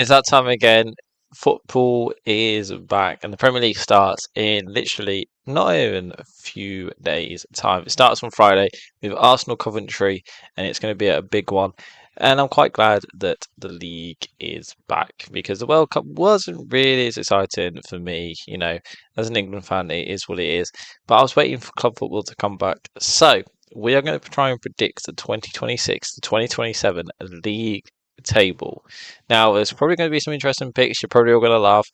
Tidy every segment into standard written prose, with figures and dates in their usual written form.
It's that time again. Football is back, and the Premier League starts in literally not even a few days' time. It starts on Friday with Arsenal Coventry, and it's going to be a big one. And I'm quite glad that the league is back because the World Cup wasn't really as exciting for me. As an England fan, it is what it is. But I was waiting for club football to come back. So we are going to try and predict the 2026 to 2027 league table. Now, there's probably going to be some interesting picks. You're probably all going to laugh.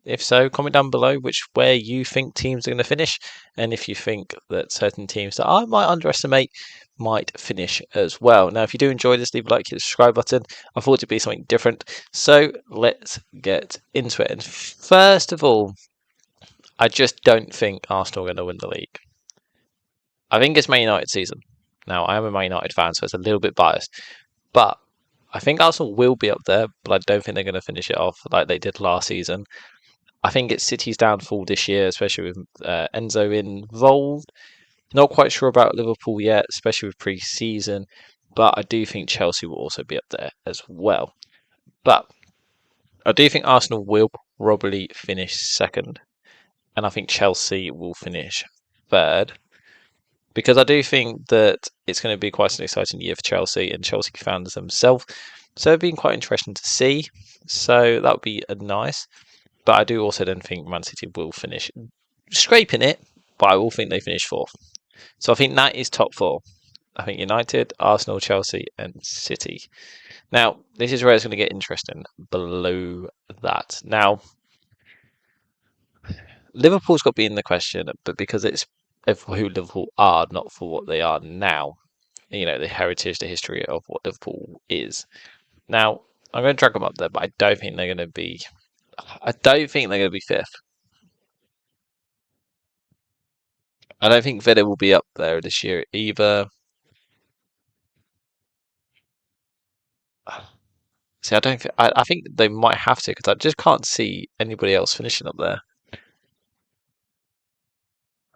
If so, comment down below where you think teams are going to finish, and if you think that certain teams that I might underestimate might finish as well. Now, if you do enjoy this, leave a like, hit the subscribe button. I thought it'd be something different, so let's get into it. And first of all, I just don't think Arsenal are going to win the league. I think it's Man United season. Now, I am a Man United fan, so it's a little bit biased. But I think Arsenal will be up there, but I don't think they're going to finish it off like they did last season. I think it's City's downfall this year, especially with Enzo involved. Not quite sure about Liverpool yet, especially with pre-season, but I do think Chelsea will also be up there as well. But I do think Arsenal will probably finish second, and I think Chelsea will finish third. Because I do think that it's going to be quite an exciting year for Chelsea and Chelsea fans themselves. So it's been quite interesting to see. So that would be nice. But I do also then think Man City will finish scraping it, but I will think they finish fourth. So I think that is top four. I think United, Arsenal, Chelsea, and City. Now, this is where it's going to get interesting below that. Now, Liverpool's got to be in the question, but because it's for who Liverpool are, not for what they are now. The heritage, the history of what Liverpool is. Now, I'm going to drag them up there, but I don't think they're going to be. I don't think they're going to be fifth. I don't think Villa will be up there this year either. See, I don't. I think they might have to because I just can't see anybody else finishing up there.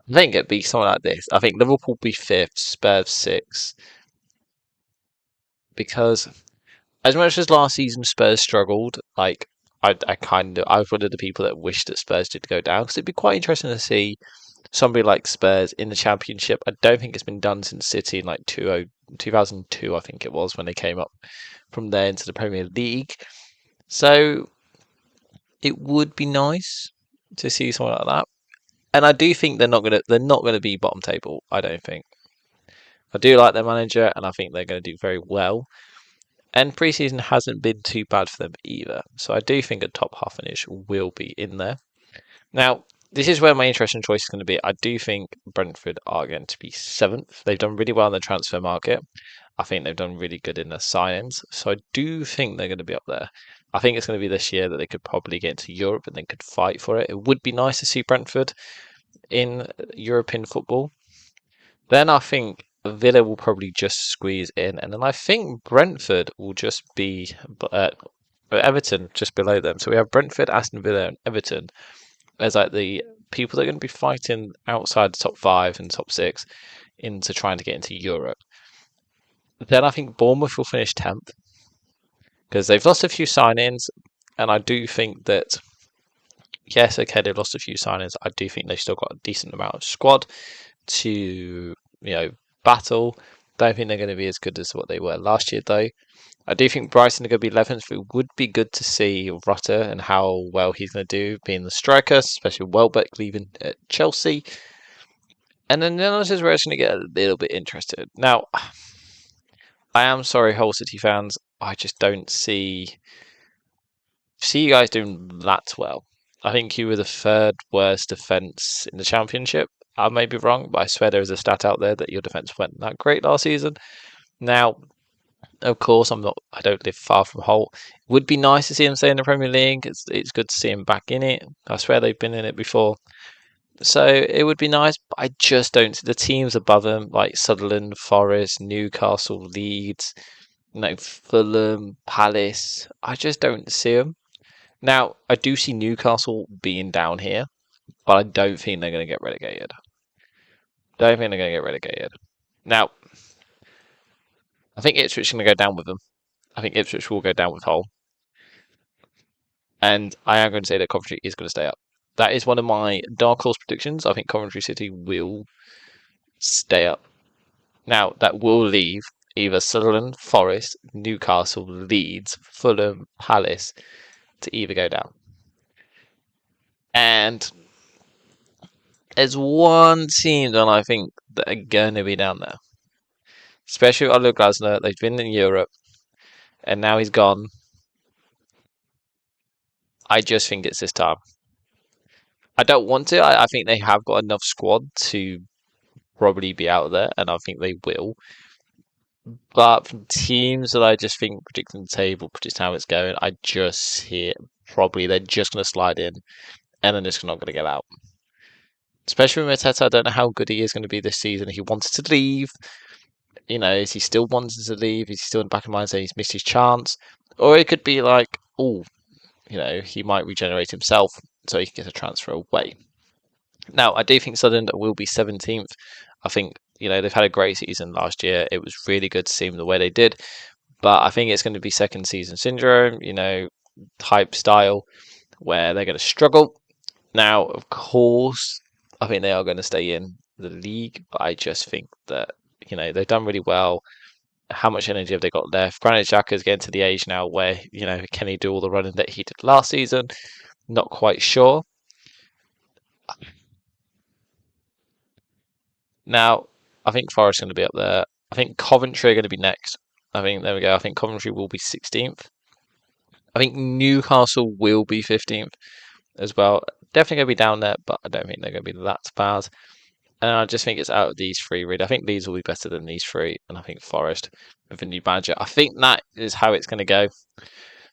I think it'd be something like this. I think Liverpool will be fifth, Spurs sixth, because as much as last season Spurs struggled, I was one of the people that wished that Spurs did go down because it'd be quite interesting to see somebody like Spurs in the Championship. I don't think it's been done since City in like 2002, I think it was, when they came up from there into the Premier League. So it would be nice to see something like that. And I do think they're not gonna be bottom table. I don't think. I do like their manager, and I think they're going to do very well. And preseason hasn't been too bad for them either. So I do think a top half finish will be in there. Now, this is where my interesting choice is going to be. I do think Brentford are going to be seventh. They've done really well in the transfer market. I think they've done really good in their signings. So I do think they're going to be up there. I think it's going to be this year that they could probably get into Europe and they could fight for it. It would be nice to see Brentford in European football. Then I think Villa will probably just squeeze in, and then I think Brentford will just be Everton just below them. So we have Brentford, Aston Villa, and Everton as like the people that are going to be fighting outside the top five and top six into trying to get into Europe. Then I think Bournemouth will finish 10th because they've lost a few signings, and I do think that yes, okay, they've lost a few signings. I do think they've still got a decent amount of squad to battle. Don't think they're going to be as good as what they were last year, though. I do think Brighton are going to be 11th. It would be good to see Rutter and how well he's going to do being the striker, especially Welbeck leaving at Chelsea. And then this is where it's going to get a little bit interested. Now, I am sorry, Hull City fans. I just don't see you guys doing that well. I think you were the third worst defence in the Championship. I may be wrong, but I swear there is a stat out there that your defence went that great last season. Now, of course, I don't live far from Hull. It would be nice to see him stay in the Premier League. It's good to see him back in it. I swear they've been in it before. So it would be nice, but I just don't see the teams above them, like Sunderland, Forest, Newcastle, Leeds, Fulham, Palace. I just don't see them. Now, I do see Newcastle being down here, but I don't think they're going to get relegated. Now, I think Ipswich is going to go down with them. I think Ipswich will go down with Hull. And I am going to say that Coventry is going to stay up. That is one of my dark horse predictions. I think Coventry City will stay up. Now, that will leave either Sunderland, Forest, Newcastle, Leeds, Fulham, Palace to either go down. And there's one team that I think that are going to be down there. Especially Oliver Glasner. They've been in Europe and now he's gone. I just think it's this time. I don't want to. I think they have got enough squad to probably be out there, and I think they will. But from teams that I just think predicting the table, predicting how it's going, I just see it probably they're just going to slide in, and then it's not going to get out. Especially with Mateta, I don't know how good he is going to be this season. He wanted to leave. You know, is he still wanting to leave? Is he still in the back of mind saying he's missed his chance? Or it could be like, oh, you know, he might regenerate himself so he can get a transfer away. Now, I do think Sunderland will be 17th. I think, you know, they've had a great season last year. It was really good to see them the way they did. But I think it's going to be second season syndrome, you know, type style, where they're going to struggle. Now, of course, I think they are going to stay in the league, but I just think that, you know, they've done really well. How much energy have they got left? Granit Xhaka's getting to the age now where, you know, can he do all the running that he did last season? Not quite sure. Now, I think Forest are going to be up there. I think Coventry are going to be next. I think, there we go. I think Coventry will be 16th. I think Newcastle will be 15th as well. Definitely going to be down there, but I don't think they're going to be that bad. And I just think it's out of these three, really. I think these will be better than these three. And I think Forest with a new manager. I think that is how it's going to go.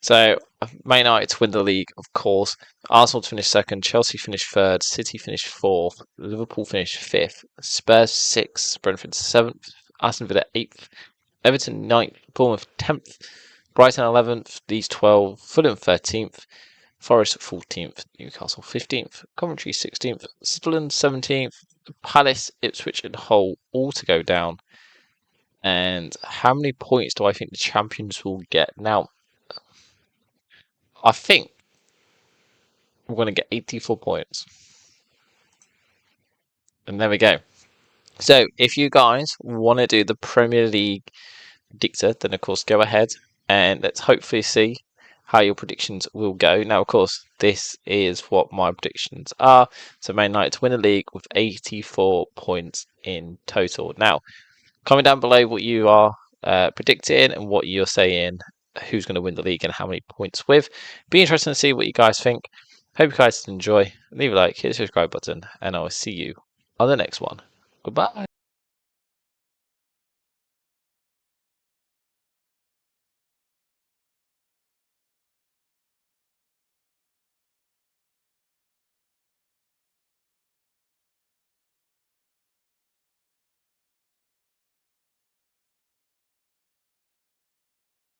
So, Man United to win the league, of course. Arsenal to finish second. Chelsea finished third. City finished fourth. Liverpool finished fifth. Spurs sixth. Brentford seventh. Aston Villa eighth. Everton ninth. Bournemouth 10th. Brighton 11th. Leeds 12th. Fulham 13th. Forest 14th. Newcastle 15th. Coventry 16th. Sunderland 17th. Palace, Ipswich, and Hull all to go down. And how many points do I think the champions will get? Now, I think we're going to get 84 points. And there we go. So, if you guys want to do the Premier League predictor, then of course go ahead and let's hopefully see how your predictions will go. Now, of course, this is what my predictions are. So, Man United to win the league with 84 points in total. Now, comment down below what you are predicting and what you're saying, who's going to win the league and how many points with. Be interesting to see what you guys think. Hope you guys enjoy. Leave a like, hit the subscribe button, and I will see you on the next one. Goodbye.